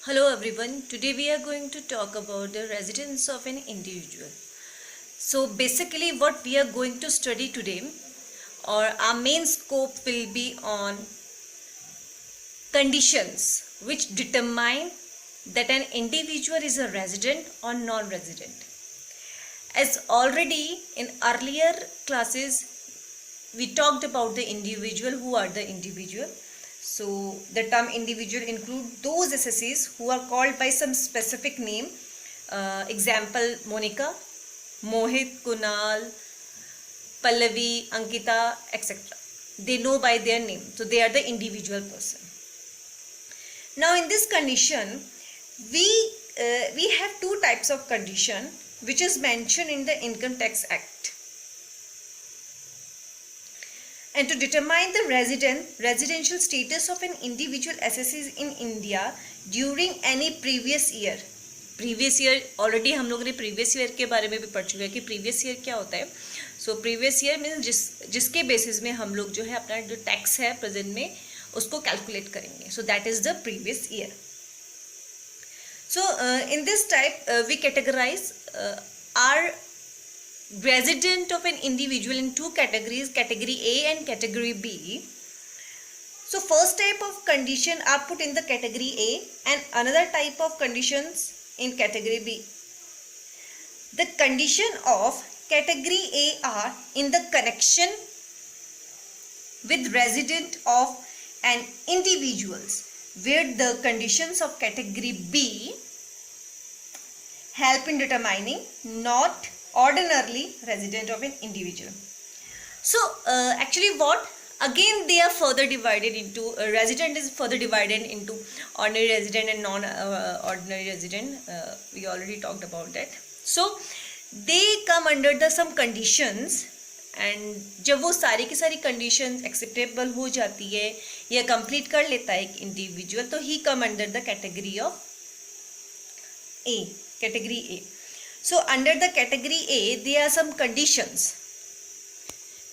Hello everyone, today we are going to talk about the residence of an individual. So basically what we are going to study today or our main scope will be on conditions which determine that an individual is a resident or non-resident. As already in earlier classes we talked about the individual, who are the individual. So the term individual include those SSEs who are called by some specific name. Example Monica, Mohit, Kunal, Pallavi, Ankita, etc. They know by their name. So they are the individual person. Now in this condition, we have two types of condition which is mentioned in the Income Tax Act. And to determine the residential status of an individual assesses in India during any previous year. Previous year already हम लोगों ने previous year के बारे में भी पढ़ चुके हैं कि प्रीवियस ईयर क्या होता है. सो प्रीवियस ईयर मीन्स जिसके बेसिस में हम लोग जो है अपना जो टैक्स है प्रेजेंट में उसको कैलकुलेट करेंगे. So that is the previous year. So in this type we categorize are resident of an individual in two categories, category A and category B. So first type of condition are put in the category A and another type of conditions in category B. The condition of category A are in the connection with resident of an individuals, where the conditions of category B help in determining not ordinarily resident of an individual. So actually what again they are further divided into resident is further divided into ordinary resident and non ordinary resident. We already talked about that. So they come under the some conditions and जब वो सारी की सारी conditions acceptable हो जाती है या complete कर लेता है एक individual तो he come under the category of A, category A. So under the category A, there are some conditions.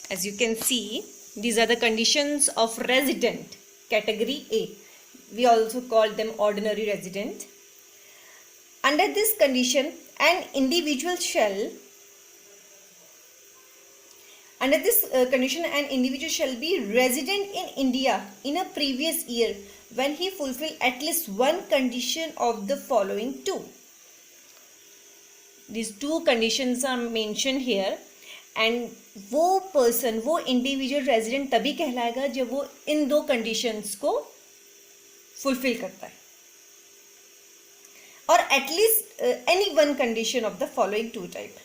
As you can see, these are the conditions of resident, category A. We also call them ordinary resident. Under this condition, an individual shall, under this condition, an individual shall be resident in India in a previous year when he fulfill at least one condition of the following two. These two conditions are mentioned here and वो person वो individual resident तभी कहलाएगा जब वो इन दो conditions को fulfill करता है और at least any one condition of the following two type.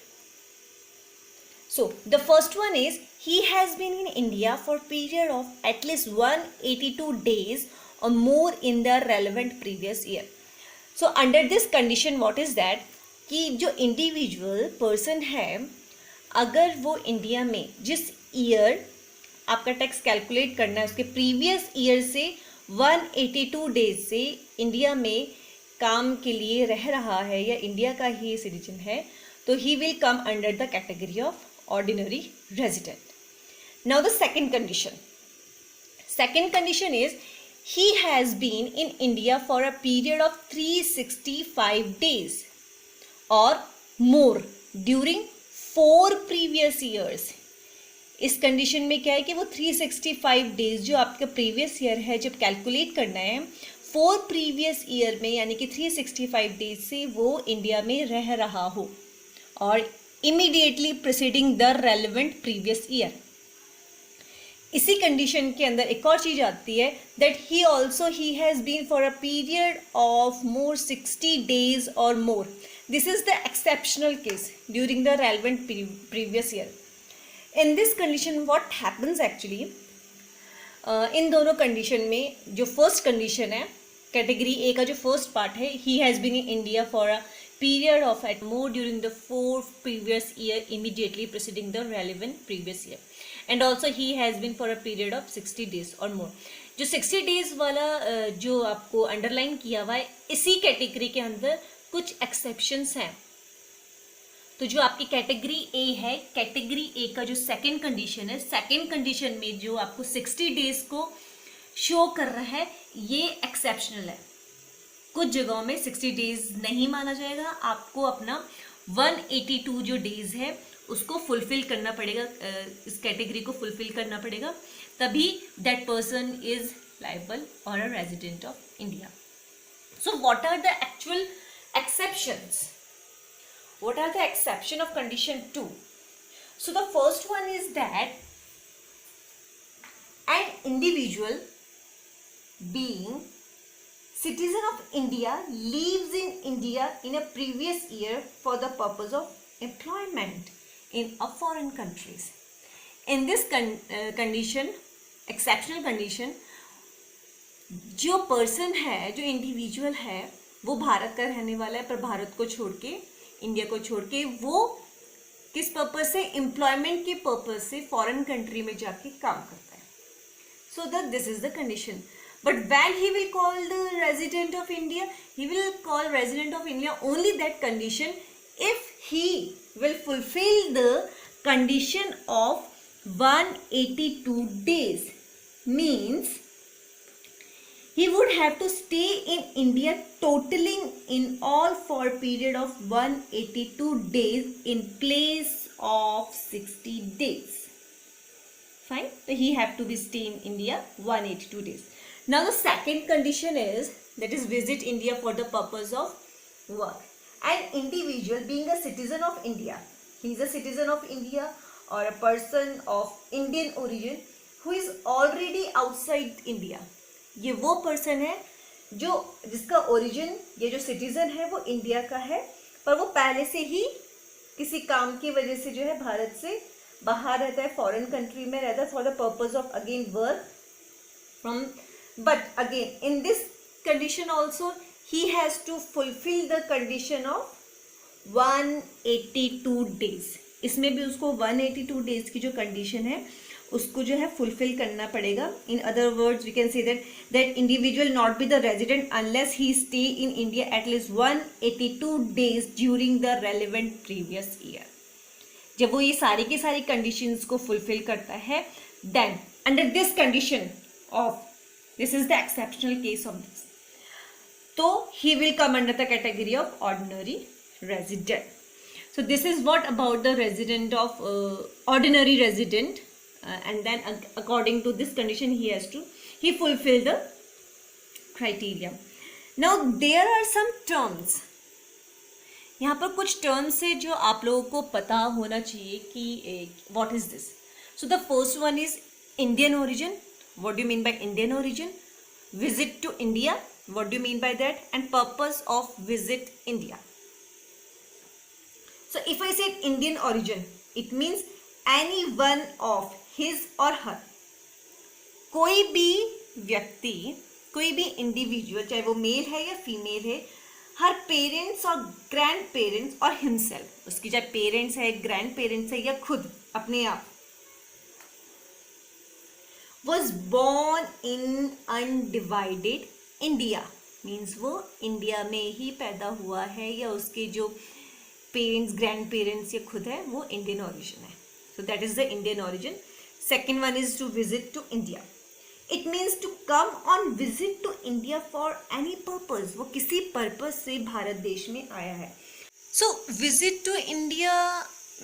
So the first one is he has been in India for period of at least 182 days or more in the relevant previous year. So under this condition what is that कि जो individual person है अगर वो India में जिस year आपका tax calculate करना है उसके प्रीवियस ईयर से 182 डेज से इंडिया में काम के लिए रह रहा है या इंडिया का ही सिटीजन है तो he will come under the category of ordinary resident. Now the second condition is he has been in India for a period of 365 days और मोर ड्यूरिंग 4 previous years. इस कंडीशन में क्या है कि वो 365 डेज जो आपका प्रीवियस ईयर है जब कैलकुलेट करना है 4 previous ईयर में यानी कि 365 डेज से वो इंडिया में रह रहा हो और immediately preceding the relevant previous year. इसी कंडीशन के अंदर एक और चीज आती है that he has been for a period of more 60 days और मोर. This is the exceptional case during the relevant previous year. In this condition what happens actually इन दोनों कंडीशन में जो फर्स्ट कंडीशन है कैटेगरी ए का जो first part है he has been in India for a period of eight more during the 4 previous year immediately preceding the relevant previous year and also he has been for a period of 60 days or more. जो 60 days वाला जो आपको underline किया हुआ है इसी category के अंदर कुछ एक्सेप्शंस हैं. तो जो आपकी कैटेगरी ए है कैटेगरी ए का जो सेकंड कंडीशन है सेकंड कंडीशन में जो आपको 60 डेज को शो कर रहा है ये एक्सेप्शनल है. कुछ जगहों में 60 डेज नहीं माना जाएगा, आपको अपना 182 जो डेज है उसको फुलफिल करना पड़ेगा, इस कैटेगरी को फुलफिल करना पड़ेगा, तभी दैट पर्सन इज लायबल और a resident of India. So what are the actual exceptions? What are the exception of condition 2? So the first one is that an individual being citizen of India lives in India in a previous year for the purpose of employment in a foreign countries. In this condition, exceptional condition, जो person है, जो individual है, वो भारत का रहने वाला है, पर भारत को छोड़ के, इंडिया को छोड़ के, वो किस पर्पज से, एम्प्लॉयमेंट के पर्पज से फॉरेन कंट्री में जाके काम करता है. So that this is the condition. But when he will call the resident of India, he will call resident of India only that condition if he will fulfill the condition of 182 days. Means he would have to stay in India totaling in all for a period of 182 days in place of 60 days. Fine. So he have to be stay in India 182 days. Now the second condition is, that is visit India for the purpose of work. An individual being a citizen of India, he is a citizen of India or a person of Indian origin who is already outside India. ये वो person है जो जिसका origin, ये जो citizen है वो India का है, पर वो पहले से ही किसी काम की वजह से जो है भारत से बाहर रहता है, फॉरेन कंट्री में रहता है for the purpose of again work from. But again, in this condition also, he has to fulfill the condition of 182 days. इसमें भी उसको 182 days की जो condition है उसको जो है fulfill करना पड़ेगा. In other words, we can say that individual not be the resident unless he stay in India at least 182 days during the relevant previous year. जब वो ये सारी की सारी conditions को fulfill करता है, then under this condition of, this is the exceptional case of this, so he will come under the category of ordinary resident. So this is what about the resident of ordinary resident, and then according to this condition he fulfill the criteria. Now there are some terms, यहाँ पर कुछ terms है जो आप लोगों को पता होना चाहिए कि what is this. So the first one is Indian origin. What do you mean by Indian origin? Visit to India. What do you mean by that? And purpose of visit India. So if I say Indian origin, it means any one of his or her. कोई भी व्यक्ति, कोई भी individual, चाहे वो mail है या female है, हर पेरेंट्स और ग्रैंड पेरेंट्स और हिमसेल्फ, उसकी चाहे पेरेंट्स है, ग्रैंड पेरेंट्स है या खुद अपने आप, was born in undivided India. Means वो इंडिया में ही पैदा हुआ है या उसके जो पेरेंट्स, ग्रैंड पेरेंट्स या खुद है वो इंडियन ओरिजिन है. So that is the Indian origin. Second one is to visit to India. It means to come on visit to India for any purpose. वो किसी पर्पस से भारत देश में आया है. So visit to India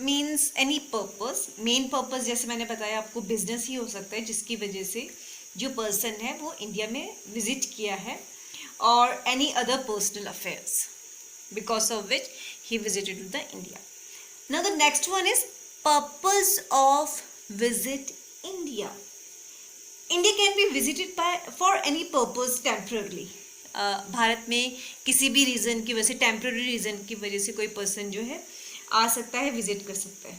means any purpose. Main purpose जैसे मैंने बताया आपको बिजनेस ही हो सकता है जिसकी वजह से जो पर्सन है वो इंडिया में विजिट किया है, और any other personal affairs because of which he visited to the India. Now the next one is purpose of visit India. India can be visited by for any purpose temporary. Bharat में किसी भी reason की वजह से, temporary reason की वजह से कोई पर्सन जो है आ सकता है, विजिट कर सकता है.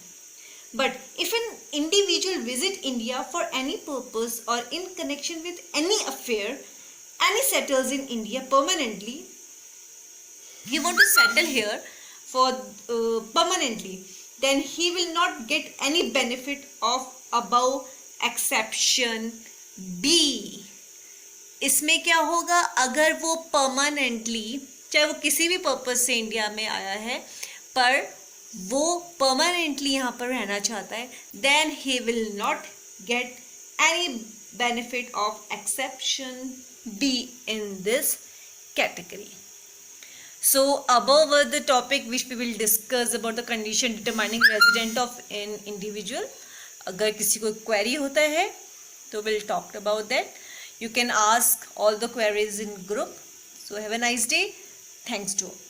But if an individual visit India for any purpose और in connection with any affair, any settles in India permanently, he want to settle here for permanently, then he will not get any benefit of above exception B. इसमें क्या होगा, अगर वो permanently, चाहे वो किसी भी पर्पस से इंडिया में आया है पर वो परमानेंटली यहाँ पर रहना चाहता है, then he will not get any benefit of exception be in this category. So above were the topic which we will discuss about the condition determining resident of an individual. अगर किसी को query होता है तो we'll talk about that. You can ask all the queries in group. So have a nice day. Thanks to all.